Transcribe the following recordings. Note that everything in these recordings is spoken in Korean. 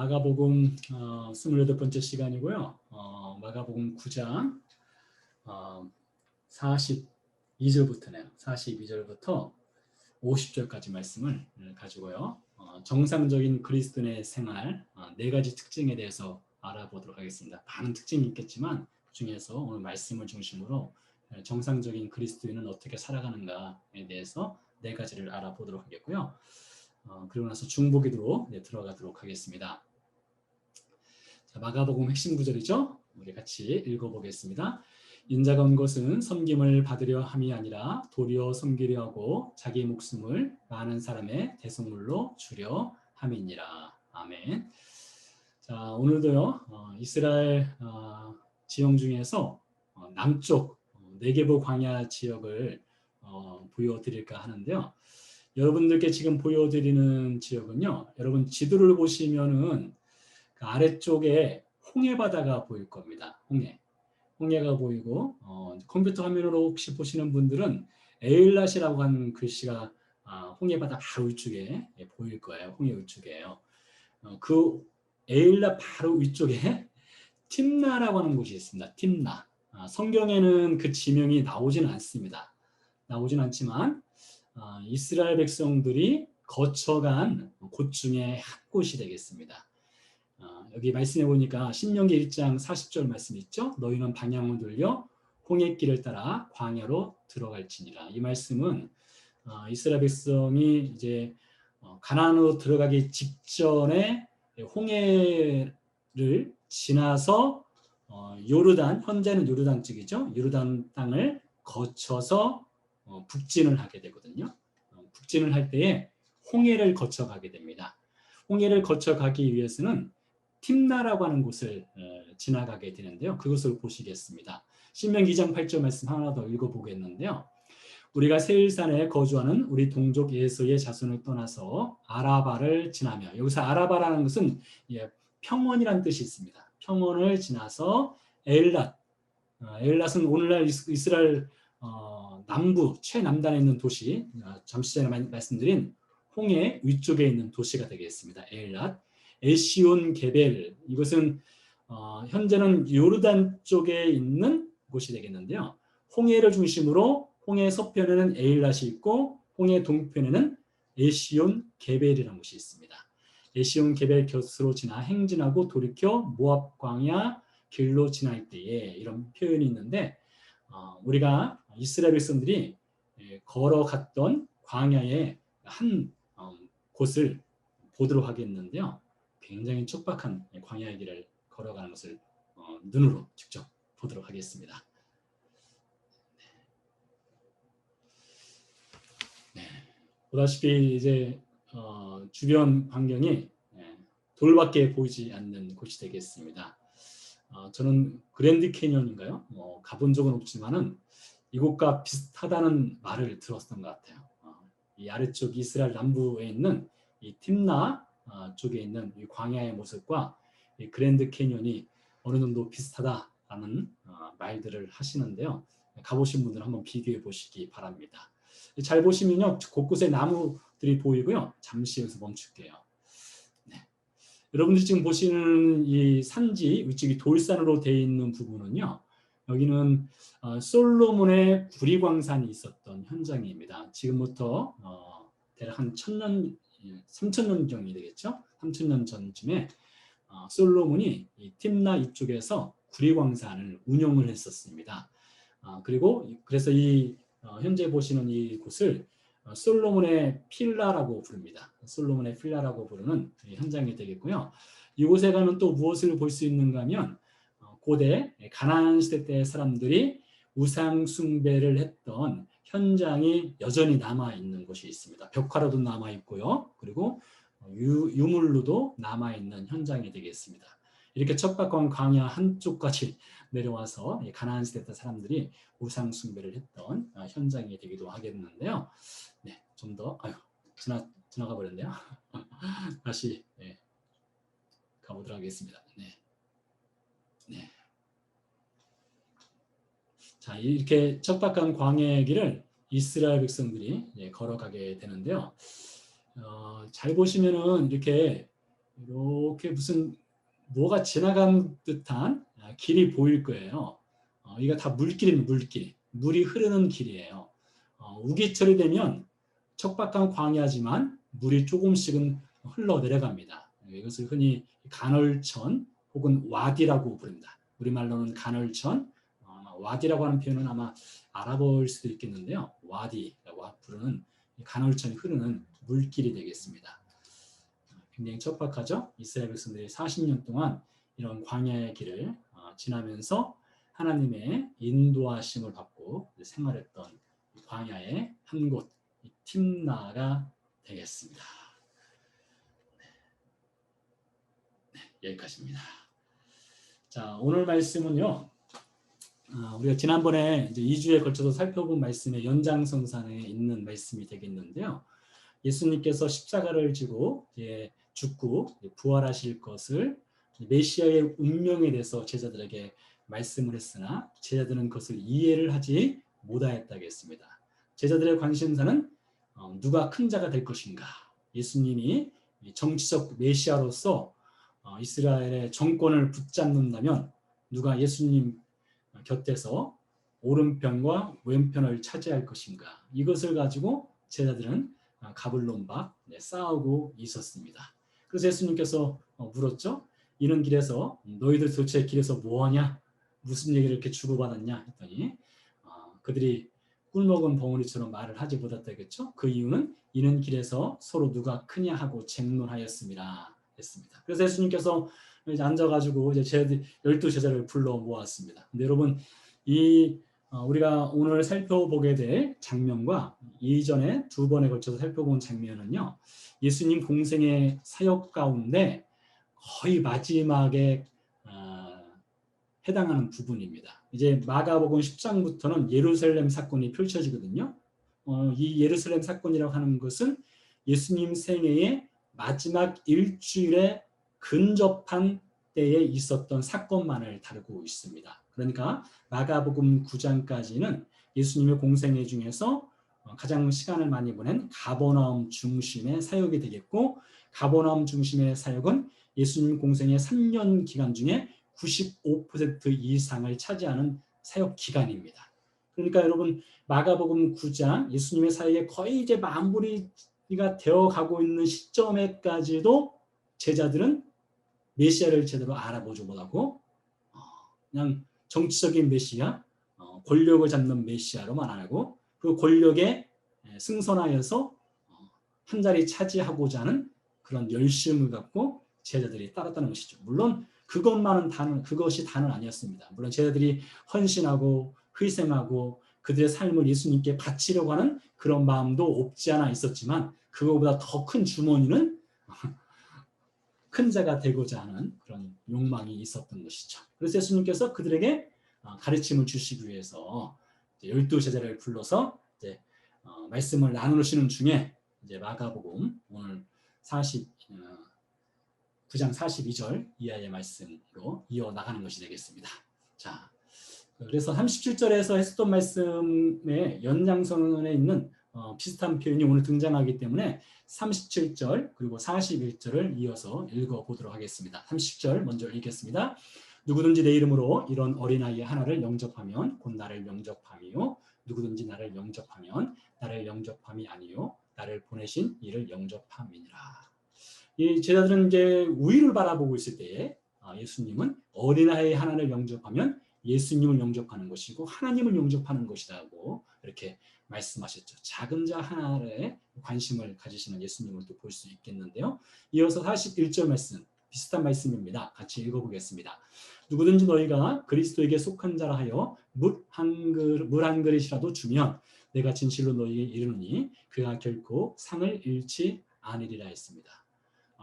마가복음 28번째 시간이고요. 마가복음 9장 42절부터네요. 42절부터 50절까지 말씀을 가지고요. 정상적인 그리스도인의 생활 네 가지 특징에 대해서 알아보도록 하겠습니다. 많은 특징이 있겠지만 그 중에서 오늘 말씀을 중심으로 정상적인 그리스도인은 어떻게 살아가는가에 대해서 네 가지를 알아보도록 하겠고요. 그리고 나서 중보기도로 들어가도록 하겠습니다. 자, 마가복음 핵심 구절이죠. 우리 같이 읽어보겠습니다. 인자가 온 것은 섬김을 받으려 함이 아니라 도리어 섬기려 하고 자기 목숨을 많은 사람의 대속물로 주려 함이니라. 아멘. 자, 오늘도요 이스라엘 지형 중에서 남쪽 네게브 광야 지역을 보여드릴까 하는데요. 여러분들께 지금 보여드리는 지역은요, 여러분 지도를 보시면은 그 아래쪽에 홍해 바다가 보일 겁니다. 홍해가 보이고 컴퓨터 화면으로 혹시 보시는 분들은 에일랏이라고 하는 글씨가 홍해 바다 바로 위쪽에 보일 거예요. 홍해 위쪽에요. 그 에일랏 바로 위쪽에 팀나라고 하는 곳이 있습니다. 팀나. 성경에는 그 지명이 나오지는 않습니다. 나오진 않지만 이스라엘 백성들이 거쳐간 곳 중에 한 곳이 되겠습니다. 여기 말씀해 보니까 신명기 1장 40절 말씀 있죠. 너희는 방향을 돌려 홍해길을 따라 광야로 들어갈지니라. 이 말씀은 이스라엘 백성이 이제 가나안으로 들어가기 직전에 홍해를 지나서 요르단, 현재는 요르단 쪽이죠. 요르단 땅을 거쳐서 북진을 하게 되거든요. 북진을 할 때에 홍해를 거쳐가게 됩니다. 홍해를 거쳐가기 위해서는 팀나라고 하는 곳을 지나가게 되는데요. 그것을 보시겠습니다. 신명기 2장 8절 말씀 하나 더 읽어보겠는데요. 우리가 세일산에 거주하는 우리 동족 예수의 자손을 떠나서 아라바를 지나며, 여기서 아라바라는 것은 평원이라는 뜻이 있습니다. 평원을 지나서 에일랏은 오늘날 이스라엘 남부 최남단에 있는 도시, 잠시 전에 말씀드린 홍해 위쪽에 있는 도시가 되겠습니다. 에일랏. 에시온 게벨, 이것은 현재는 요르단 쪽에 있는 곳이 되겠는데요. 홍해를 중심으로 홍해 서편에는 에일랏이 있고 홍해 동편에는 에시온 게벨이라는 곳이 있습니다. 에시온 게벨 곁으로 지나 행진하고 돌이켜 모압 광야 길로 지날 때에, 이런 표현이 있는데 우리가 이스라엘 백성들이 걸어갔던 광야의 한 곳을 보도록 하겠는데요. 굉장히 촉박한 광야의 길을 걸어가는 것을 눈으로 직접 보도록 하겠습니다. 네. 보다시피 이제 주변 환경이 돌밖에 보이지 않는 곳이 되겠습니다. 저는 그랜드 캐니언인가요? 가본 적은 없지만은 이곳과 비슷하다는 말을 들었던 것 같아요. 이 아래쪽 이스라엘 남부에 있는 이 팀나 쪽에 있는 이 광야의 모습과 이 그랜드 캐니언이 어느 정도 비슷하다라는 말들을 하시는데요. 가보신 분들은 한번 비교해 보시기 바랍니다. 잘 보시면요, 곳곳에 나무들이 보이고요. 잠시 여기서 멈출게요. 네. 여러분들이 지금 보시는 이 산지 위쪽이 돌산으로 되어 있는 부분은요, 여기는 솔로몬의 구리광산이 있었던 현장입니다. 지금부터 대략 한 3,000년 정도 되겠죠? 3,000년 전쯤에 솔로몬이 이 팀나 이쪽에서 구리광산을 운영을 했었습니다. 그래서 이 현재 보시는 이 곳을 솔로몬의 필라라고 부릅니다. 솔로몬의 필라라고 부르는 현장이 되겠고요. 이곳에 가면 또 무엇을 볼 수 있는가 하면 고대 가나안 시대 때 사람들이 우상 숭배를 했던 현장이 여전히 남아있는 곳이 있습니다. 벽화로도 남아있고요. 그리고 유물로도 남아있는 현장이 되겠습니다. 이렇게 척박한 광야 한쪽까지 내려와서 가나안 시대 때 사람들이 우상 숭배를 했던 현장이 되기도 하겠는데요. 네, 좀 더 지나가 버렸네요. 다시 가보도록 하겠습니다. 네. 자, 이렇게 척박한 광야의 길을 이스라엘 백성들이 걸어가게 되는데요. 잘 보시면은 이렇게 이렇게 무슨 뭐가 지나간 듯한 길이 보일 거예요. 이거 다 물길입니다. 물길. 물이 흐르는 길이에요. 우기철이 되면 척박한 광야지만 물이 조금씩은 흘러내려갑니다. 이것을 흔히 간헐천 혹은 와디라고 부릅니다. 우리말로는 간헐천, 와디라고 하는 표현은 아마 알아볼 수도 있겠는데요. 와디라고 부르는 간헐천이 흐르는 물길이 되겠습니다. 굉장히 척박하죠. 이스라엘 백성들이 40년 동안 이런 광야의 길을 지나면서 하나님의 인도하심을 받고 생활했던 광야의 한 곳, 팀나가 되겠습니다. 네, 여기까지입니다. 자, 오늘 말씀은요. 우리가 지난번에 이제 2주에 걸쳐서 살펴본 말씀의 연장선상에 있는 말씀이 되겠는데요. 예수님께서 십자가를 지고 죽고 부활하실 것을 메시아의 운명에 대해서 제자들에게 말씀을 했으나 제자들은 그것을 이해를 하지 못하였다고 했습니다. 제자들의 관심사는 누가 큰 자가 될 것인가. 예수님이 정치적 메시아로서 이스라엘의 정권을 붙잡는다면 누가 예수님 곁에서 오른편과 왼편을 차지할 것인가. 이것을 가지고 제자들은 가불론바 싸우고 있었습니다. 그래서 예수님께서 물었죠. 이런 길에서 너희들 도대체 길에서 뭐하냐? 무슨 얘기를 이렇게 주고받았냐? 했더니 그들이 꿀먹은 벙어리처럼 말을 하지 못했다겠죠. 그 이유는 이는 길에서 서로 누가 크냐 하고 쟁론하였습니다. 했습니다. 그래서 예수님께서 이제 앉아가지고 이제 12제자를 불러 모았습니다. 근데 여러분 우리가 오늘 살펴보게 될 장면과 이전에 두 번에 걸쳐서 살펴본 장면은요. 예수님 공생의 사역 가운데 거의 마지막에 해당하는 부분입니다. 이제 마가복음 10장부터는 예루살렘 사건이 펼쳐지거든요. 이 예루살렘 사건이라고 하는 것은 예수님 생애의 마지막 일주일에 근접한 때에 있었던 사건만을 다루고 있습니다. 그러니까 마가복음 9장까지는 예수님의 공생애 중에서 가장 시간을 많이 보낸 가버나움 중심의 사역이 되겠고, 가버나움 중심의 사역은 예수님 공생의 3년 기간 중에 95% 이상을 차지하는 사역 기간입니다. 그러니까 여러분 마가복음 9장 예수님의 사역에 거의 이제 마무리가 되어가고 있는 시점에까지도 제자들은 메시아를 제대로 알아보지 못하고 그냥 정치적인 메시아, 권력을 잡는 메시아로만 알고 그 권력에 승선하여서 한 자리 차지하고자 하는 그런 열심을 갖고 제자들이 따랐다는 것이죠. 물론 그것이 다는 아니었습니다. 물론 제자들이 헌신하고 희생하고 그들의 삶을 예수님께 바치려고 하는 그런 마음도 없지 않아 있었지만 그거보다 더 큰 주머니는 큰 자가 되고자 하는 그런 욕망이 있었던 것이죠. 그래서 예수님께서 그들에게 가르침을 주시기 위해서 12제자를 불러서 이제 말씀을 나누시는 중에 이제 마가복음 오늘 9장 42절 이하의 말씀으로 이어나가는 것이 되겠습니다. 자, 그래서 37절에서 했었던 말씀의 연장선에 있는 비슷한 표현이 오늘 등장하기 때문에 37절 그리고 41절을 이어서 읽어보도록 하겠습니다. 30절 먼저 읽겠습니다. 누구든지 내 이름으로 이런 어린아이 하나를 영접하면 곧 나를 영접함이요 누구든지 나를 영접하면 나를 영접함이 아니요 나를 보내신 이를 영접함이니라. 이 제자들은 이제 우위를 바라보고 있을 때에 예수님은 어린아이 하나를 영접하면 예수님을 영접하는 것이고 하나님을 영접하는 것이라고 이렇게 말씀하셨죠. 작은 자 하나에 관심을 가지시는 예수님을 또 볼 수 있겠는데요. 이어서 41절 말씀, 비슷한 말씀입니다. 같이 읽어보겠습니다. 누구든지 너희가 그리스도에게 속한 자라 하여 물 한 그릇이라도 주면 내가 진실로 너희에게 이르노니 그가 결코 상을 잃지 아니리라 했습니다.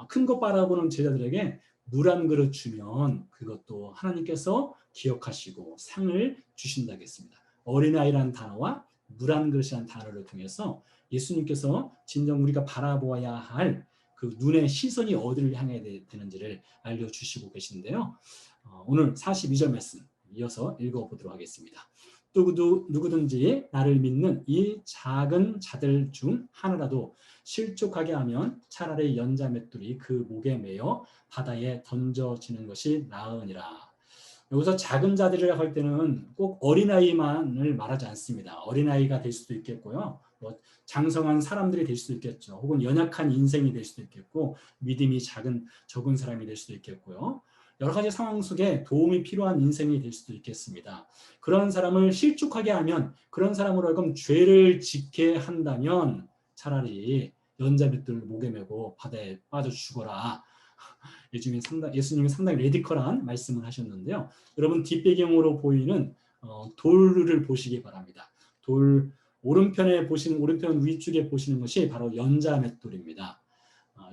큰 것 바라보는 제자들에게 물 한 그릇 주면 그것도 하나님께서 기억하시고 상을 주신다고 했습니다. 어린아이라는 단어와 물 한 그릇이라는 단어를 통해서 예수님께서 진정 우리가 바라보아야 할 그 눈의 시선이 어디를 향해 되는지를 알려주시고 계신데요. 오늘 42절 말씀 이어서 읽어보도록 하겠습니다. 누구든지 나를 믿는 이 작은 자들 중 하나라도 실족하게 하면 차라리 연자 맷돌이 그 목에 매여 바다에 던져지는 것이 나으니라. 여기서 작은 자들이라고 할 때는 꼭 어린아이만을 말하지 않습니다. 어린아이가 될 수도 있겠고요. 뭐 장성한 사람들이 될 수도 있겠죠. 혹은 연약한 인생이 될 수도 있겠고, 믿음이 적은 사람이 될 수도 있겠고요. 여러 가지 상황 속에 도움이 필요한 인생이 될 수도 있겠습니다. 그런 사람을 실족하게 하면, 그런 사람으로 하여금 죄를 짓게 한다면 차라리 연자맷돌을 목에 메고 바다에 빠져 죽어라. 예수님이 상당히 레디컬한 말씀을 하셨는데요. 여러분 뒷배경으로 보이는 돌을 보시기 바랍니다. 돌 오른편 위쪽에 보시는 것이 바로 연자맷돌입니다.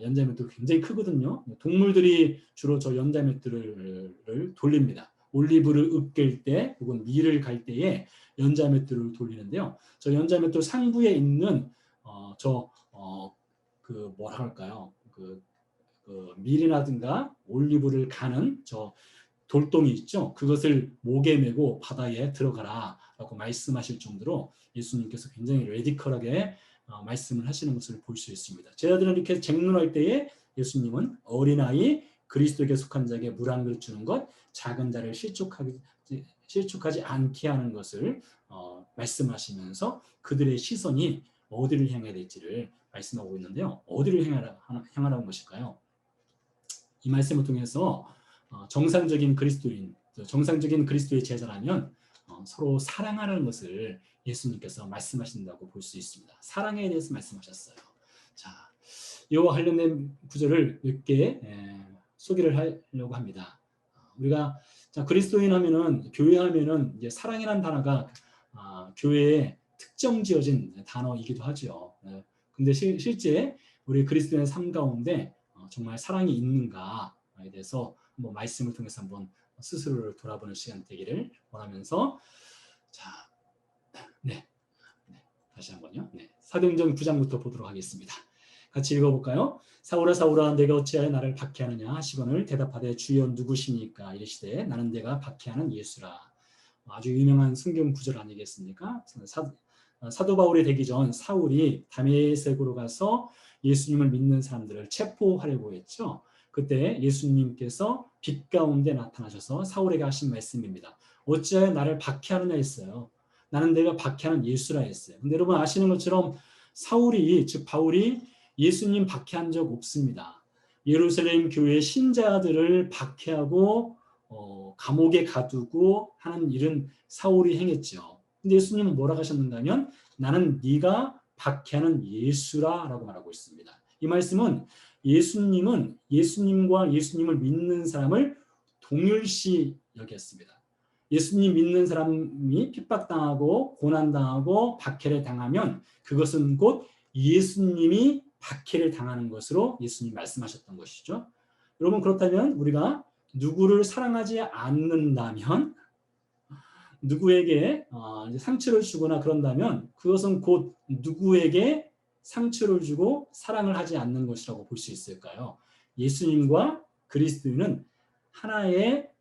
연자맷돌 굉장히 크거든요. 동물들이 주로 저 연자맷돌을 돌립니다. 올리브를 으깰 때 혹은 밀을 갈 때에 연자맷돌을 돌리는데요. 저 연자맷돌 상부에 있는 뭐라 할까요? 그 밀이라든가 올리브를 가는 저 돌덩이 있죠. 그것을 목에 메고 바다에 들어가라 라고 말씀하실 정도로 예수님께서 굉장히 레디컬하게 말씀을 하시는 것을 볼 수 있습니다. 제자들은 이렇게 쟁론할 때에 예수님은 어린아이, 그리스도에게 속한 자에게 물 한 그릇 주는 것, 작은 자를 실족하지 않게 하는 것을 말씀하시면서 그들의 시선이 어디를 향해야 될지를 말씀하고 있는데요. 어디를 향하라는 것일까요? 이 말씀을 통해서 정상적인 그리스도의 제자라면 서로 사랑하라는 것을 예수님께서 말씀하신다고 볼 수 있습니다. 사랑에 대해서 말씀하셨어요. 자, 이와 관련된 구절을 몇 개 소개를 하려고 합니다. 우리가 그리스도인 하면은, 교회 하면은 이제 사랑이라는 단어가 교회에 특정 지어진 단어이기도 하죠. 근데 실제 우리 그리스도인의 삶 가운데 정말 사랑이 있는가에 대해서 한번 말씀을 통해서 한번 스스로를 돌아보는 시간 되기를 원하면서, 다시 한번요. 사도행전 9장부터 보도록 하겠습니다. 같이 읽어볼까요? 사울아 사울아 내가 어찌하여 나를 박해하느냐 하시거늘 대답하되 주여 누구시니까 이르시되 나는 내가 박해하는 예수라. 아주 유명한 성경 구절 아니겠습니까? 사도 바울이 되기 전 사울이 다메섹으로 가서 예수님을 믿는 사람들을 체포하려고 했죠. 그때 예수님께서 빛 가운데 나타나셔서 사울에게 하신 말씀입니다. 어찌하여 나를 박해하느냐 했어요. 나는 내가 박해하는 예수라 했어요. 근데 여러분 아시는 것처럼 즉 바울이 예수님 박해한 적 없습니다. 예루살렘 교회 신자들을 박해하고 감옥에 가두고 하는 일은 사울이 행했죠. 근데 예수님은 뭐라고 하셨는가 하면 나는 네가 박해하는 예수라 라고 말하고 있습니다. 이 말씀은 예수님과 예수님을 믿는 사람을 동일시 여겼습니다. 예수님 믿는 사람이 핍박당하고 고난당하고 박해를 당하면 그것은 곧 예수님이 박해를 당하는 것으로 예수님이 말씀하셨던 것이죠. 여러분 그렇다면 우리가 누구를 사랑하지 않는다면, 누구에게 상처를 주거나 그런다면 그것은 곧 누구에게 상처를 주고 사랑을 하지 않는 것이라고 볼 수 있을까요? 예수님과 그리스도인은 하나의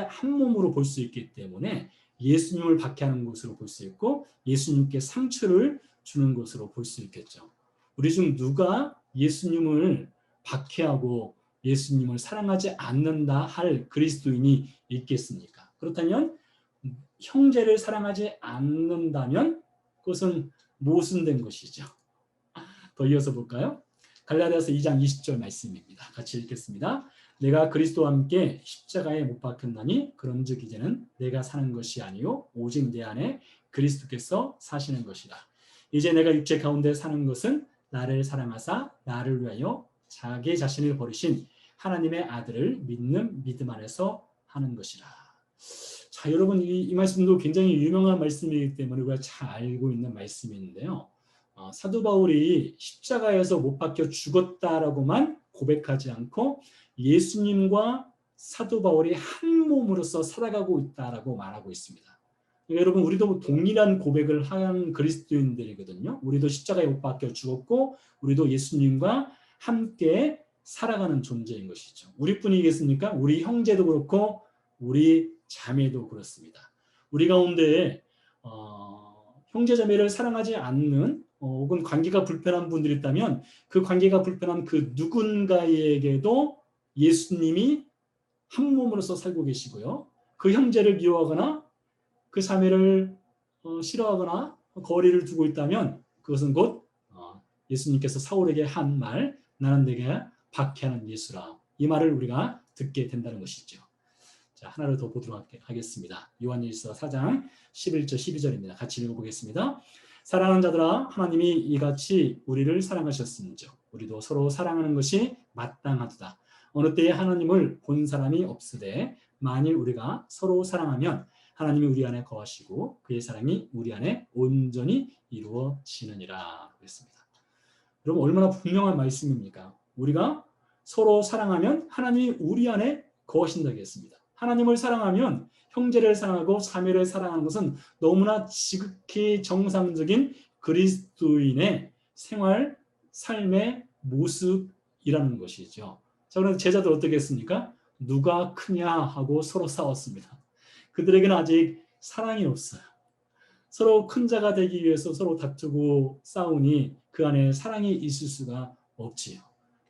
한 몸으로 볼 수 있기 때문에 예수님을 박해하는 것으로 볼 수 있고 예수님께 상처를 주는 것으로 볼 수 있겠죠. 우리 중 누가 예수님을 박해하고 예수님을 사랑하지 않는다 할 그리스도인이 있겠습니까? 그렇다면 형제를 사랑하지 않는다면 그것은 모순된 것이죠. 더 이어서 볼까요? 갈라디아서 2장 20절 말씀입니다. 같이 읽겠습니다. 내가 그리스도와 함께 십자가에 못 박혔나니 그런즉 이제는 내가 사는 것이 아니요 오직 내 안에 그리스도께서 사시는 것이라. 이제 내가 육체 가운데 사는 것은 나를 사랑하사 나를 위하여 자기 자신을 버리신 하나님의 아들을 믿는 믿음 안에서 하는 것이라. 자, 여러분 이 말씀도 굉장히 유명한 말씀이기 때문에 우리가 잘 알고 있는 말씀인데요. 사도 바울이 십자가에서 못 박혀 죽었다라고만 고백하지 않고 예수님과 사도 바울이 한 몸으로서 살아가고 있다라고 말하고 있습니다. 그러니까 여러분 우리도 동일한 고백을 한 그리스도인들이거든요. 우리도 십자가에 못 박혀 죽었고 우리도 예수님과 함께 살아가는 존재인 것이죠. 우리뿐이겠습니까? 우리 형제도 그렇고 우리 자매도 그렇습니다. 우리 가운데 형제자매를 사랑하지 않는 혹은 관계가 불편한 분들이 있다면 그 관계가 불편한 그 누군가에게도 예수님이 한 몸으로서 살고 계시고요. 그 형제를 미워하거나 그 자매를 싫어하거나 거리를 두고 있다면 그것은 곧 예수님께서 사울에게 한 말, 나는 내게 박해하는 예수라. 이 말을 우리가 듣게 된다는 것이죠. 자, 하나를 더 보도록 하겠습니다. 요한일서 4장 11절 12절입니다. 같이 읽어보겠습니다. 사랑하는 자들아, 하나님이 이같이 우리를 사랑하셨음즉 우리도 서로 사랑하는 것이 마땅하도다. 어느 때에 하나님을 본 사람이 없으되 만일 우리가 서로 사랑하면 하나님이 우리 안에 거하시고 그의 사랑이 우리 안에 온전히 이루어지느니라 그랬습니다. 여러분, 얼마나 분명한 말씀입니까? 우리가 서로 사랑하면 하나님이 우리 안에 거하신다고 했습니다. 하나님을 사랑하면 형제를 사랑하고 자매를 사랑하는 것은 너무나 지극히 정상적인 그리스도인의 생활, 삶의 모습이라는 것이죠. 자, 그런데 제자들 어떻게 했습니까? 누가 크냐 하고 서로 싸웠습니다. 그들에게는 아직 사랑이 없어요. 서로 큰 자가 되기 위해서 서로 다투고 싸우니 그 안에 사랑이 있을 수가 없지요.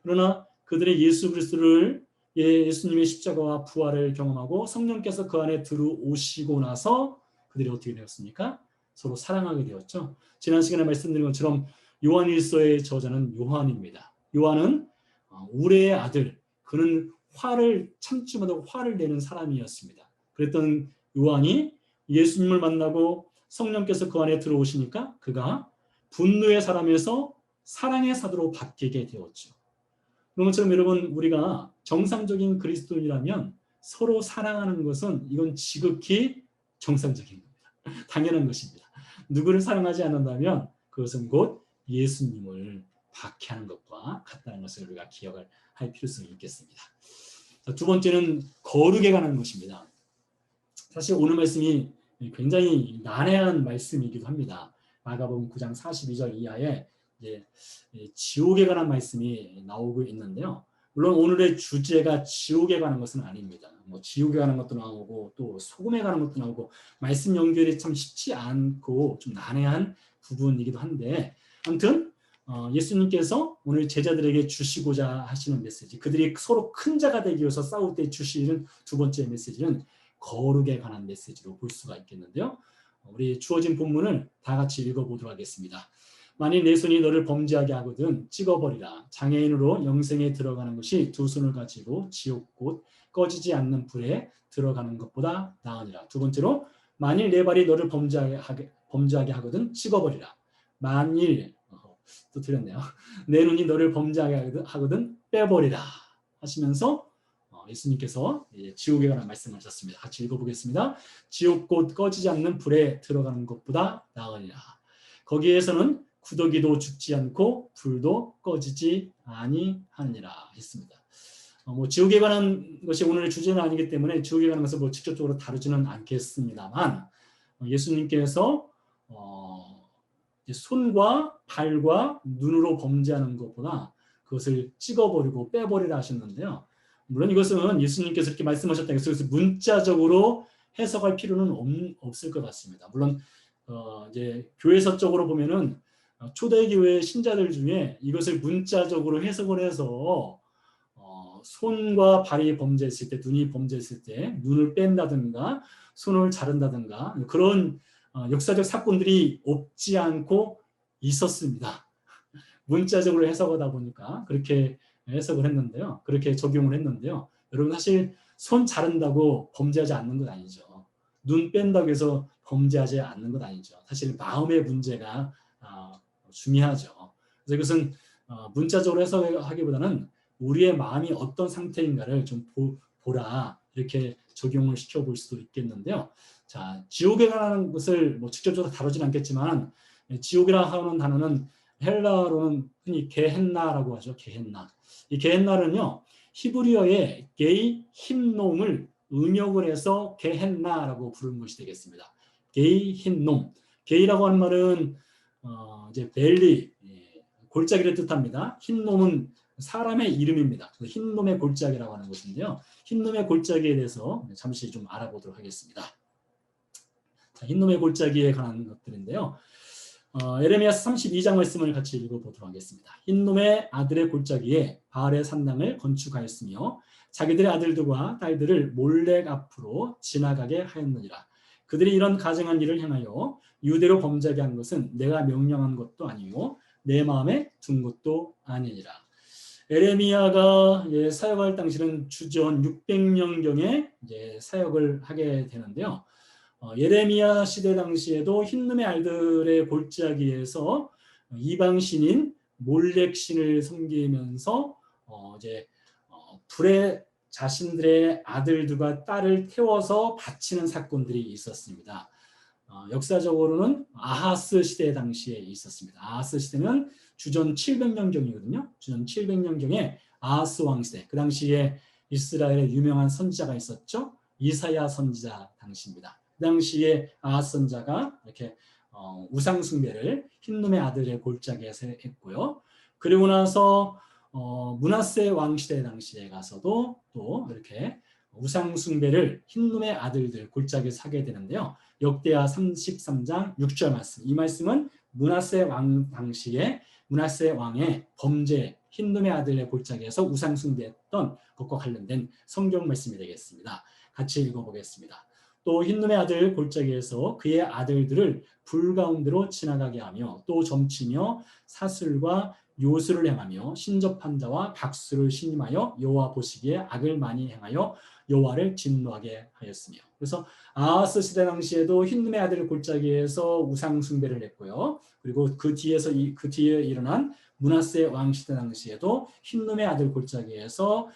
그러나 그들의 예수 그리스도를 예수님의 십자가와 부활을 경험하고 성령께서 그 안에 들어오시고 나서 그들이 어떻게 되었습니까? 서로 사랑하게 되었죠. 지난 시간에 말씀드린 것처럼 요한일서의 저자는 요한입니다. 요한은 우레의 아들, 그는 화를 참지 못하고 화를 내는 사람이었습니다. 그랬던 요한이 예수님을 만나고 성령께서 그 안에 들어오시니까 그가 분노의 사람에서 사랑의 사도로 바뀌게 되었죠. 그런 것처럼 여러분, 우리가 정상적인 그리스도인이라면 서로 사랑하는 것은 이건 지극히 정상적인 겁니다. 당연한 것입니다. 누구를 사랑하지 않는다면 그것은 곧 예수님을 박해하는 것과 같다는 것을 우리가 기억을 할 필요성이 있겠습니다. 자, 두 번째는 거룩에 관한 것입니다. 사실 오늘 말씀이 굉장히 난해한 말씀이기도 합니다. 마가복음 9장 42절 이하에 이제 지옥에 관한 말씀이 나오고 있는데요. 물론 오늘의 주제가 지옥에 관한 것은 아닙니다. 뭐 지옥에 관한 것도 나오고 또 소금에 관한 것도 나오고 말씀 연결이 참 쉽지 않고 좀 난해한 부분이기도 한데, 아무튼 예수님께서 오늘 제자들에게 주시고자 하시는 메시지, 그들이 서로 큰 자가 되기 위해서 싸울 때 주시는 두 번째 메시지는 거룩에 관한 메시지로 볼 수가 있겠는데요. 우리 주어진 본문을 다 같이 읽어보도록 하겠습니다. 만일 내 손이 너를 범죄하게 하거든 찍어버리라. 장애인으로 영생에 들어가는 것이 두 손을 가지고 지옥 곧 꺼지지 않는 불에 들어가는 것보다 나으니라. 두 번째로, 만일 내 발이 너를 범죄하게 하거든 찍어버리라. 만일, 또 틀렸네요. 내 눈이 너를 범죄하게 하거든 빼버리라 하시면서 예수님께서 지옥에 관한 말씀하셨습니다. 같이 읽어보겠습니다. 지옥 곧 꺼지지 않는 불에 들어가는 것보다 나으니라. 거기에서는 구더기도 죽지 않고 불도 꺼지지 아니하느니라 했습니다. 지옥에 관한 것이 오늘의 주제는 아니기 때문에 지옥에 관한 것을 직접적으로 다루지는 않겠습니다만, 예수님께서 손과 발과 눈으로 범죄하는 것보다 그것을 찍어버리고 빼버리라 하셨는데요. 물론 이것은 예수님께서 이렇게 말씀하셨다고 해서 그것을 문자적으로 해석할 필요는 없을 것 같습니다. 물론 이제 교회서적으로 보면은 초대교회 신자들 중에 이것을 문자적으로 해석을 해서 손과 발이 범죄했을 때, 눈이 범죄했을 때 눈을 뺀다든가 손을 자른다든가 그런 역사적 사건들이 없지 않고 있었습니다. 문자적으로 해석하다 보니까 그렇게 해석을 했는데요. 그렇게 적용을 했는데요. 여러분, 사실 손 자른다고 범죄하지 않는 것 아니죠. 눈 뺀다고 해서 범죄하지 않는 것 아니죠. 사실 마음의 문제가 중요하죠. 그래서 이것은 문자적으로 해석하기보다는 우리의 마음이 어떤 상태인가를 좀 보라, 이렇게 적용을 시켜볼 수도 있겠는데요. 자, 지옥에 관한 것을 직접적으로 다루진 않겠지만, 지옥이라 하는 단어는 헬라어로는 흔히 게헨나라고 하죠. 게헨나. 이 게헨나는요, 히브리어의 게이 힌놈을 응역을 해서 게헨나라고 부르는 것이 되겠습니다. 게이 힌놈. 게이라고 하는 말은 이제 벨리, 골짜기를 뜻합니다. 흰놈은 사람의 이름입니다. 흰놈의 골짜기라고 하는 것인데요. 흰놈의 골짜기에 대해서 잠시 좀 알아보도록 하겠습니다. 자, 흰놈의 골짜기에 관한 것들인데요. 에레미야서 32장 말씀을 같이 읽어보도록 하겠습니다. 흰놈의 아들의 골짜기에 바알의 산당을 건축하였으며 자기들의 아들들과 딸들을 몰렉 앞으로 지나가게 하였느니라. 그들이 이런 가증한 일을 행하여 유대로 범죄하게 한 것은 내가 명령한 것도 아니요 내 마음에 둔 것도 아니니라. 에레미야가 사역할 당시는 주전 600년경에 사역을 하게 되는데요. 예레미야 시대 당시에도 흰눈의 알들의 골짜기에서 이방신인 몰렉신을 섬기면서 불에 자신들의 아들들과 딸을 태워서 바치는 사건들이 있었습니다. 역사적으로는 아하스 시대 당시에 있었습니다. 아하스 시대는 주전 700년경이거든요. 주전 700년경에 아하스 왕 시대, 그 당시에 이스라엘의 유명한 선지자가 있었죠. 이사야 선지자 당시입니다. 그 당시에 아하스 선지자가 이렇게 우상 숭배를 흰놈의 아들의 골짜기에서 했고요. 그리고 나서 므낫세 왕 시대 당시에 가서도 또 이렇게 우상 숭배를 흰놈의 아들들 골짜기에서 하게 되는데요. 역대하 33장 6절 말씀. 이 말씀은 므낫세 왕 당시에 므낫세 왕의 범죄, 흰놈의 아들의 골짜기에서 우상 숭배했던 것과 관련된 성경 말씀이 되겠습니다. 같이 읽어보겠습니다. 또 흰놈의 아들 골짜기에서 그의 아들들을 불 가운데로 지나가게 하며 또 점치며 사슬과 요술을 행하며 신접한 자와 박수를 신임하여 여호와 보시기에 악을 많이 행하여 여호와를 진노하게 하였으며. 그래서 아하스 시대 당시에도 흰눈의 아들 골짜기에서 우상 숭배를 했고요. 그리고 그 뒤에 일어난 므낫세 왕 시대 당시에도 흰눈의 아들 골짜기에서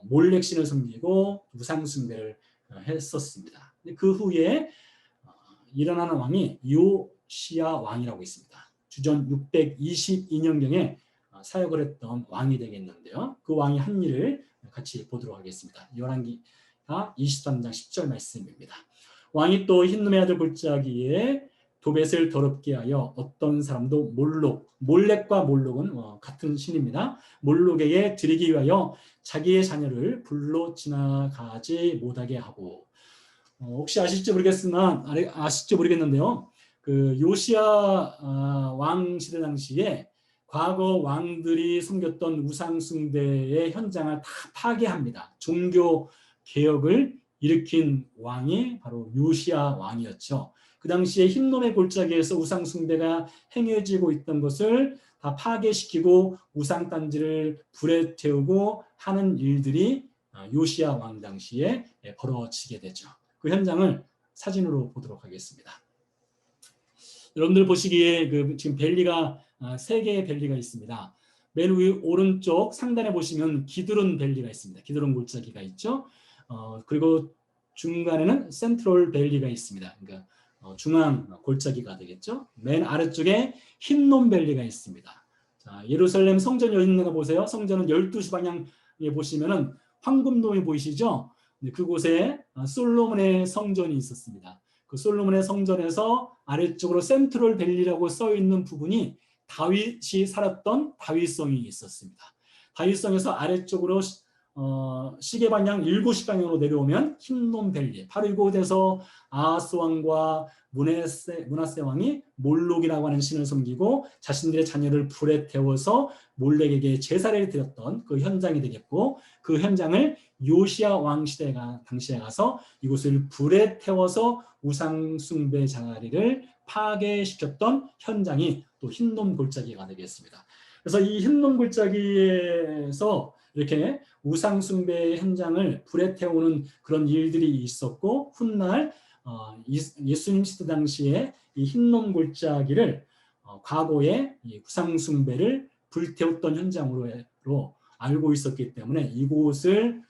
몰렉신을 섬기고 우상 숭배를 했었습니다. 그 후에 일어나는 왕이 요시야 왕이라고 있습니다. 주전 622년경에 사역을 했던 왕이 되겠는데요. 그 왕이 한 일을 같이 보도록 하겠습니다. 열왕기하 23장 10절 말씀입니다. 왕이 또 흰눈의 아들 골짜기에 도벳을 더럽게 하여 어떤 사람도 몰렉과 몰록은 같은 신입니다. 몰록에게 드리기 위하여 자기의 자녀를 불로 지나가지 못하게 하고, 혹시 아실지 모르겠는데요. 그 요시야 왕 시대 당시에 과거 왕들이 섬겼던 우상 숭배의 현장을 다 파괴합니다. 종교 개혁을 일으킨 왕이 바로 요시야 왕이었죠. 그 당시에 흰놈의 골짜기에서 우상 숭배가 행해지고 있던 것을 다 파괴시키고 우상 단지를 불에 태우고 하는 일들이 요시야 왕 당시에 벌어지게 되죠. 그 현장을 사진으로 보도록 하겠습니다. 여러분들 보시기에 지금 밸리가 3개의 밸리가 있습니다. 맨 위 오른쪽 상단에 보시면 기드론 밸리가 있습니다. 기드론 골짜기가 있죠. 그리고 중간에는 센트럴 밸리가 있습니다. 그러니까 중앙 골짜기가 되겠죠. 맨 아래쪽에 흰놈 밸리가 있습니다. 자, 예루살렘 성전 여기 있는 거 보세요. 성전은 12시 방향에 보시면은 황금돔이 보이시죠? 그곳에 솔로몬의 성전이 있었습니다. 그 솔로몬의 성전에서 아래쪽으로 센트럴 밸리라고 써 있는 부분이 다윗이 살았던 다윗성이 있었습니다. 다윗성에서 아래쪽으로 시계 방향 7시 방향으로 내려오면 흰놈 밸리, 바로 이곳에서 아하스 왕과 므낫세 왕이 몰록이라고 하는 신을 섬기고 자신들의 자녀를 불에 태워서 몰렉에게 제사를 드렸던 그 현장이 되겠고, 그 현장을 요시야 왕 시대가 당시에 가서 이곳을 불에 태워서 우상 숭배 자리를 파괴시켰던 현장이 또 흰놈 골짜기가 되겠습니다. 그래서 이 흰놈 골짜기에서 이렇게 우상 숭배의 현장을 불에 태우는 그런 일들이 있었고, 훗날 예수님 시대 당시에 이 흰놈 골짜기를 과거에 이 우상 숭배를 불태웠던 현장으로 알고 있었기 때문에 이곳을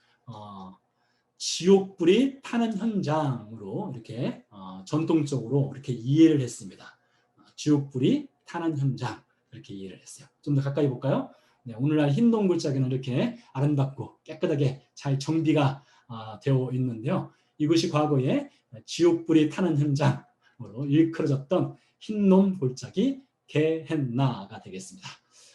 지옥불이 타는 현장으로 이렇게 전통적으로 이렇게 이해를 했습니다. 지옥불이 타는 현장, 이렇게 이해를 했어요. 좀 더 가까이 볼까요? 네, 오늘날 흰놈 골짜기는 이렇게 아름답고 깨끗하게 잘 정비가 되어 있는데요. 이것이 과거에 지옥불이 타는 현장으로 일컬어졌던 흰놈 골짜기 게헨나가 되겠습니다.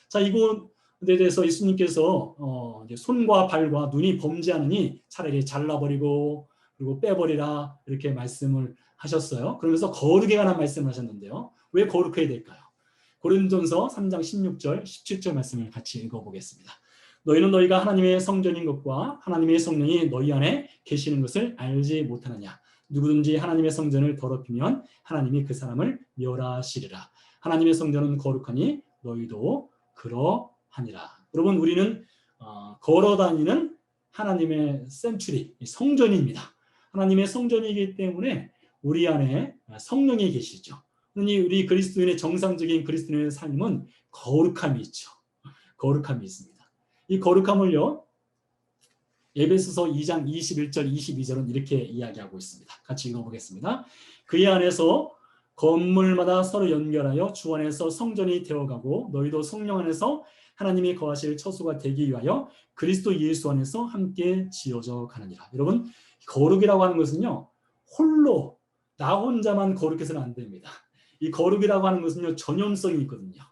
자, 이곳에 대해서 예수님께서 손과 발과 눈이 범죄하느니 차라리 잘라버리고 그리고 빼버리라, 이렇게 말씀을 하셨어요. 그러면서 거룩에 관한 말씀을 하셨는데요. 왜 거룩해야 될까요? 고린도전서 3장 16절, 17절 말씀을 같이 읽어보겠습니다. 너희는 너희가 하나님의 성전인 것과 하나님의 성령이 너희 안에 계시는 것을 알지 못하느냐. 누구든지 하나님의 성전을 더럽히면 하나님이 그 사람을 멸하시리라. 하나님의 성전은 거룩하니 너희도 그러하니라. 여러분, 우리는 걸어다니는 하나님의 센츄리, 성전입니다. 하나님의 성전이기 때문에 우리 안에 성령이 계시죠. 우리 그리스도인의 정상적인 그리스도인의 삶은 거룩함이 있죠. 거룩함이 있습니다. 이 거룩함을요, 에베소서 2장 21절 22절은 이렇게 이야기하고 있습니다. 같이 읽어보겠습니다. 그의 안에서 건물마다 서로 연결하여 주 안에서 성전이 되어가고 너희도 성령 안에서 하나님이 거하실 처소가 되기 위하여 그리스도 예수 안에서 함께 지어져 가느니라. 여러분, 거룩이라고 하는 것은요, 홀로 나 혼자만 거룩해서는 안 됩니다. 이 거룩이라고 하는 것은요, 전염성이 있거든요.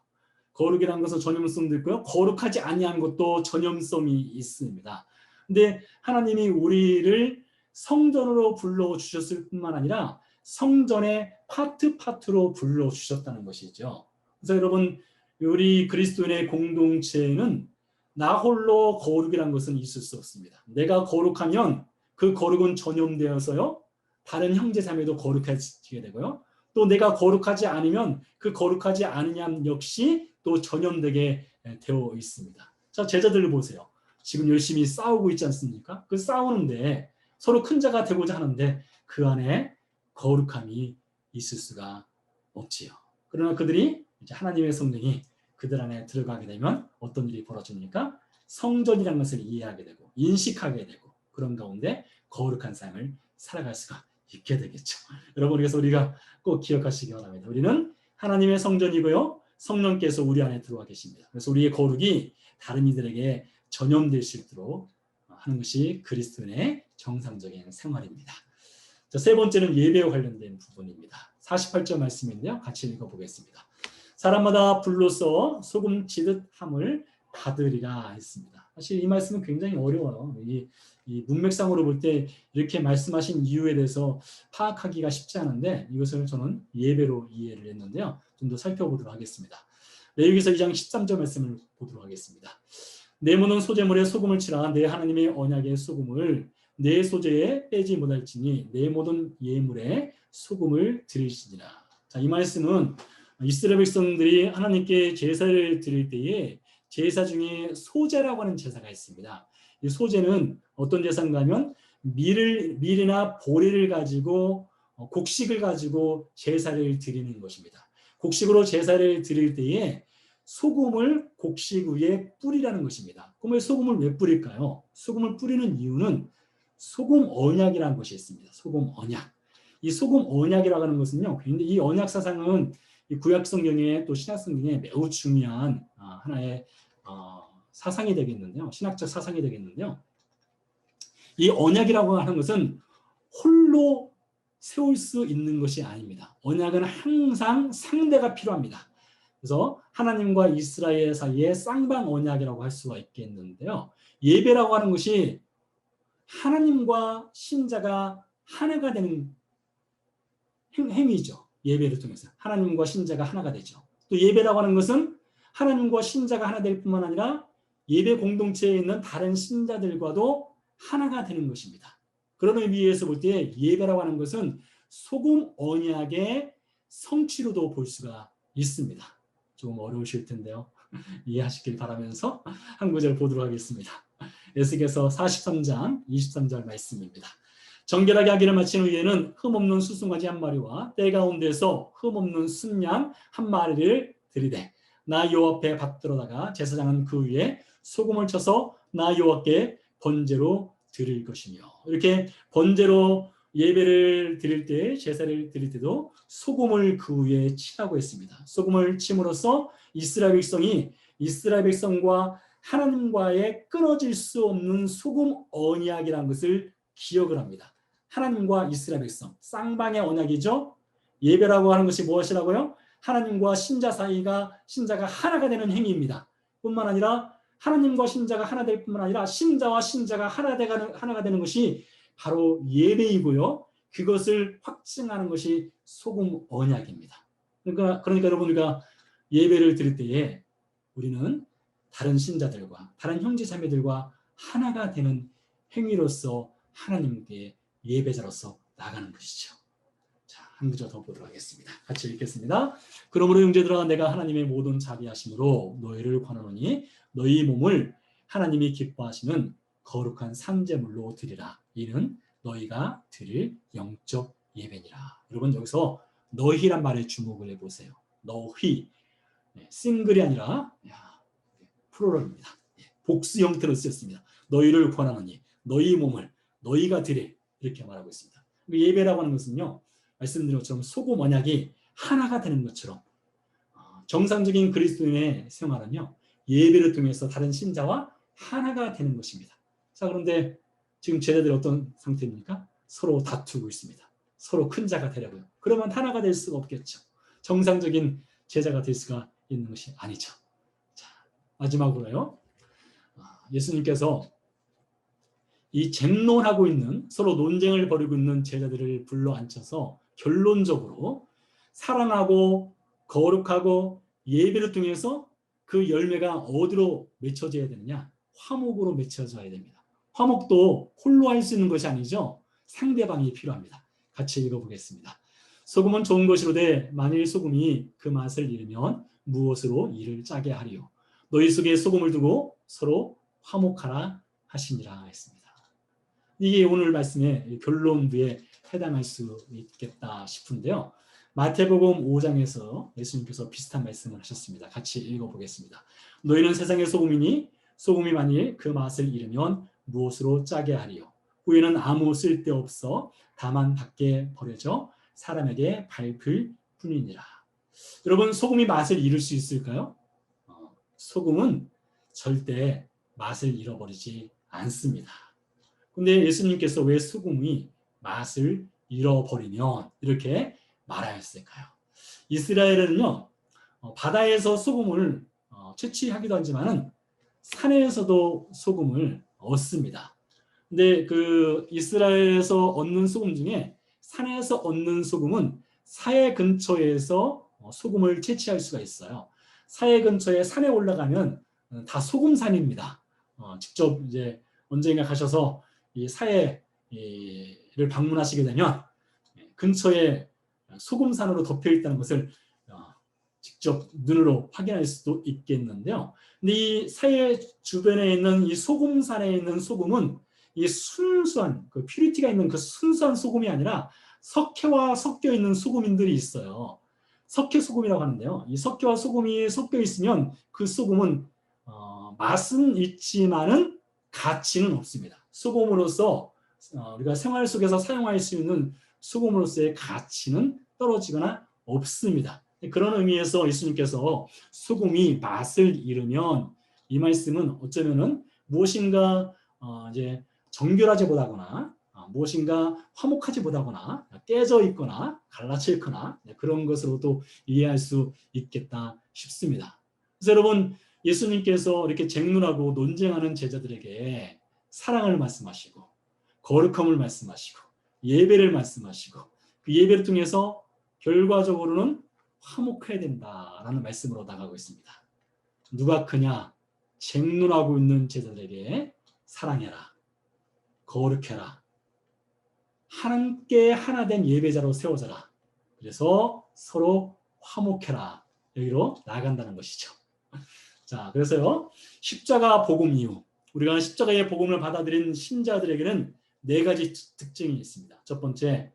거룩이라는 것은 전염성도 있고요, 거룩하지 아니한 것도 전염성이 있습니다. 근데 하나님이 우리를 성전으로 불러주셨을 뿐만 아니라 성전의 파트로 불러주셨다는 것이죠. 그래서 여러분, 우리 그리스도인의 공동체에는 나 홀로 거룩이라는 것은 있을 수 없습니다. 내가 거룩하면 그 거룩은 전염되어서요, 다른 형제 자매도 거룩해지게 되고요, 또 내가 거룩하지 않으면 그 거룩하지 않으냐 역시 또 전염되게 되어 있습니다. 자, 제자들을 보세요. 지금 열심히 싸우고 있지 않습니까? 그 싸우는데 서로 큰 자가 되고자 하는데 그 안에 거룩함이 있을 수가 없지요. 그러나 그들이 이제 하나님의 성령이 그들 안에 들어가게 되면 어떤 일이 벌어집니까? 성전이라는 것을 이해하게 되고 인식하게 되고 그런 가운데 거룩한 삶을 살아갈 수가 있게 되겠죠. 여러분, 그래서 우리가 꼭 기억하시기 바랍니다. 우리는 하나님의 성전이고요, 성령께서 우리 안에 들어와 계십니다. 그래서 우리의 거룩이 다른 이들에게 전염될 수 있도록 하는 것이 그리스도인의 정상적인 생활입니다. 자, 세 번째는 예배와 관련된 부분입니다. 48절 말씀인데요, 같이 읽어보겠습니다. 사람마다 불로써 소금치듯 함을 받으리라 했습니다. 사실 이 말씀은 굉장히 어려워요. 이 문맥상으로 볼 때 이렇게 말씀하신 이유에 대해서 파악하기가 쉽지 않은데 이것을 저는 예배로 이해를 했는데요. 좀 더 살펴보도록 하겠습니다. 레위기서 2장 13절 말씀을 보도록 하겠습니다. 내 모든 소재물에 소금을 치라. 내 하나님의 언약의 소금을 내 소재에 빼지 못할지니 내 모든 예물에 소금을 드리시니라. 자, 이 말씀은 이스라엘 백성들이 하나님께 제사를 드릴 때에 제사 중에 소제라고 하는 제사가 있습니다. 이 소제는 어떤 제사인가 하면 밀이나 보리를 가지고 곡식을 가지고 제사를 드리는 것입니다. 곡식으로 제사를 드릴 때에 소금을 곡식 위에 뿌리라는 것입니다. 그럼 소금을 왜 뿌릴까요? 소금을 뿌리는 이유는 소금 언약이라는 것이 있습니다. 소금 언약. 이 소금 언약이라고 하는 것은요, 굉장히 이 언약 사상은 이 구약 성경에 또 신약 성경에 매우 중요한 하나의 사상이 되겠는데요. 신학적 사상이 되겠는데요. 이 언약이라고 하는 것은 홀로 세울 수 있는 것이 아닙니다. 언약은 항상 상대가 필요합니다. 그래서 하나님과 이스라엘 사이의 쌍방 언약이라고 할 수가 있겠는데요. 예배라고 하는 것이 하나님과 신자가 하나가 되는 행위죠. 예배를 통해서 하나님과 신자가 하나가 되죠. 또 예배라고 하는 것은 하나님과 신자가 하나 될 뿐만 아니라 예배 공동체에 있는 다른 신자들과도 하나가 되는 것입니다. 그런 의미에서 볼 때 예배라고 하는 것은 소금 언약의 성취로도 볼 수가 있습니다. 좀 어려우실 텐데요. 이해하시길 바라면서 한 구절 보도록 하겠습니다. 에스겔서 43장 23절 말씀입니다. 정결하게 하기를 마친 후에는 흠없는 수송아지 한 마리와 때 가운데서 흠없는 순양 한 마리를 들이되 나 여호와 앞에 받들어다가 제사장은 그 위에 소금을 쳐서 나 여호와께 번제로 드릴 것이며, 이렇게 번제로 예배를 드릴 때, 제사를 드릴 때도 소금을 그 위에 치라고 했습니다. 소금을 침으로써 이스라엘 백성과 하나님과의 끊어질 수 없는 소금 언약이라는 것을 기억을 합니다. 하나님과 이스라엘 백성, 쌍방의 언약이죠. 예배라고 하는 것이 무엇이라고요? 하나님과 신자가 하나가 되는 행위입니다. 뿐만 아니라 하나님과 신자가 하나 될 뿐만 아니라 신자와 신자가 하나가 되는 것이 바로 예배이고요. 그것을 확증하는 것이 소금 언약입니다. 그러니까 여러분, 우리가 예배를 드릴 때에 우리는 다른 신자들과 다른 형제 자매들과 하나가 되는 행위로서 하나님께 예배자로서 나가는 것이죠. 자, 한 구절 더 보도록 하겠습니다. 같이 읽겠습니다. 그러므로 형제들아, 내가 하나님의 모든 자비하심으로 너희를 권하노니 너희 몸을 하나님이 기뻐하시는 거룩한 산제물로 드리라. 이는 너희가 드릴 영적 예배니라. 여러분, 여기서 너희란 말에 주목을 해보세요. 너희, 싱글이 아니라 플로럴입니다. 복수 형태로 쓰였습니다. 너희를 권하노니 너희 몸을 너희가 드릴, 이렇게 말하고 있습니다. 예배라고 하는 것은요, 말씀드린 것처럼 소금 언약이 하나가 되는 것처럼 정상적인 그리스도인의 생활은요, 예배를 통해서 다른 신자와 하나가 되는 것입니다. 자, 그런데 지금 제자들이 어떤 상태입니까? 서로 다투고 있습니다. 서로 큰 자가 되려고요. 그러면 하나가 될 수가 없겠죠. 정상적인 제자가 될 수가 있는 것이 아니죠. 자, 마지막으로요, 예수님께서 이 쟁론하고 있는, 서로 논쟁을 벌이고 있는 제자들을 불러 앉혀서 결론적으로 사랑하고 거룩하고 예배를 통해서 그 열매가 어디로 맺혀져야 되느냐? 화목으로 맺혀져야 됩니다. 화목도 홀로 할 수 있는 것이 아니죠. 상대방이 필요합니다. 같이 읽어보겠습니다. 소금은 좋은 것이로되 만일 소금이 그 맛을 잃으면 무엇으로 이를 짜게 하리요? 너희 속에 소금을 두고 서로 화목하라 하시니라 했습니다. 이게 오늘 말씀의 결론부에 해당할 수 있겠다 싶은데요. 마태복음 5장에서 예수님께서 비슷한 말씀을 하셨습니다. 같이 읽어보겠습니다. 너희는 세상의 소금이니 소금이 만일 그 맛을 잃으면 무엇으로 짜게 하리요? 후에는 아무 쓸데없어 다만 밖에 버려져 사람에게 밟힐 뿐이니라. 여러분, 소금이 맛을 잃을 수 있을까요? 소금은 절대 맛을 잃어버리지 않습니다. 근데 예수님께서 왜 소금이 맛을 잃어버리면 이렇게 말하였을까요? 이스라엘은요, 바다에서 소금을 채취하기도 하지만은 산에서도 소금을 얻습니다. 근데 그 이스라엘에서 얻는 소금 중에 산에서 얻는 소금은 사해 근처에서 소금을 채취할 수가 있어요. 사해 근처에 산에 올라가면 다 소금산입니다. 직접 이제 언젠가 가셔서 이 사해를 방문하시게 되면 근처에 소금산으로 덮여 있다는 것을 직접 눈으로 확인할 수도 있겠는데요. 근데 이 사해 주변에 있는 이 소금산에 있는 소금은 이 순수한 그 퓨리티가 있는 그 순수한 소금이 아니라 석회와 섞여 있는 소금인들이 있어요. 석회 소금이라고 하는데요. 이 석회와 소금이 섞여 있으면 그 소금은 맛은 있지만은 가치는 없습니다. 소금으로서 우리가 생활 속에서 사용할 수 있는 소금으로서의 가치는 떨어지거나 없습니다. 그런 의미에서 예수님께서 소금이 맛을 잃으면 이 말씀은 어쩌면은 무엇인가 이제 정결하지 못하거나 무엇인가 화목하지 못하거나 깨져 있거나 갈라져 있거나 그런 것으로도 이해할 수 있겠다 싶습니다. 그래서 여러분, 예수님께서 이렇게 쟁론하고 논쟁하는 제자들에게 사랑을 말씀하시고 거룩함을 말씀하시고 예배를 말씀하시고 그 예배를 통해서 결과적으로는 화목해야 된다라는 말씀으로 나가고 있습니다. 누가 크냐? 쟁론하고 있는 제자들에게 사랑해라, 거룩해라, 함께 하나된 예배자로 세워져라. 그래서 서로 화목해라. 여기로 나아간다는 것이죠. 자, 그래서요, 십자가 복음 이후 우리가 십자가의 복음을 받아들인 신자들에게는 네 가지 특징이 있습니다. 첫 번째,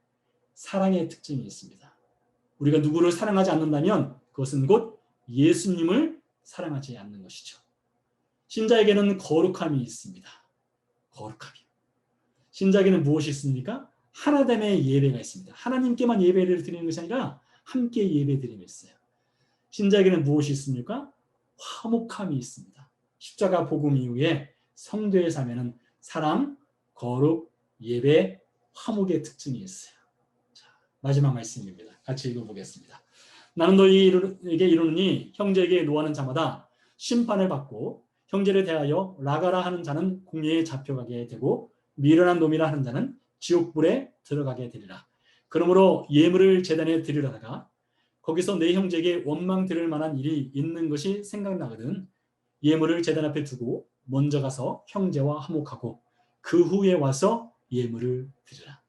사랑의 특징이 있습니다. 우리가 누구를 사랑하지 않는다면 그것은 곧 예수님을 사랑하지 않는 것이죠. 신자에게는 거룩함이 있습니다. 거룩함이. 신자에게는 무엇이 있습니까? 하나됨의 예배가 있습니다. 하나님께만 예배를 드리는 것이 아니라 함께 예배 드림이 있어요. 신자에게는 무엇이 있습니까? 화목함이 있습니다. 십자가 복음 이후에 성도의 삶에는 사랑, 거룩, 예배, 화목의 특징이 있어요. 자, 마지막 말씀입니다. 같이 읽어보겠습니다. 나는 너희에게 이르노니 형제에게 노하는 자마다 심판을 받고 형제를 대하여 라가라 하는 자는 공회에 잡혀가게 되고 미련한 놈이라 하는 자는 지옥불에 들어가게 되리라. 그러므로 예물을 제단에 드리려다가 거기서 내 형제에게 원망 들을 만한 일이 있는 것이 생각나거든 예물을 제단 앞에 두고 먼저 가서 형제와 화목하고 그 후에 와서 예물을 드리라.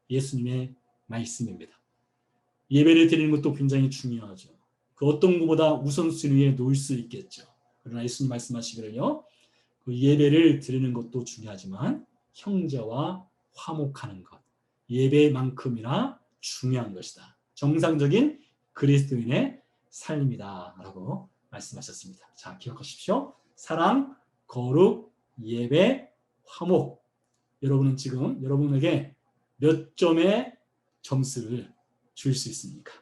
예수님의 말씀입니다. 예배를 드리는 것도 굉장히 중요하죠. 그 어떤 것보다 우선순위에 놓을 수 있겠죠. 그러나 예수님 말씀하시기를요. 그 예배를 드리는 것도 중요하지만 형제와 화목하는 것. 예배만큼이나 중요한 것이다. 정상적인 그리스도인의 삶이다. 라고 말씀하셨습니다. 자, 기억하십시오. 사랑, 거룩, 예배, 화목. 여러분은 지금 여러분에게 몇 점의 점수를 줄 수 있습니까?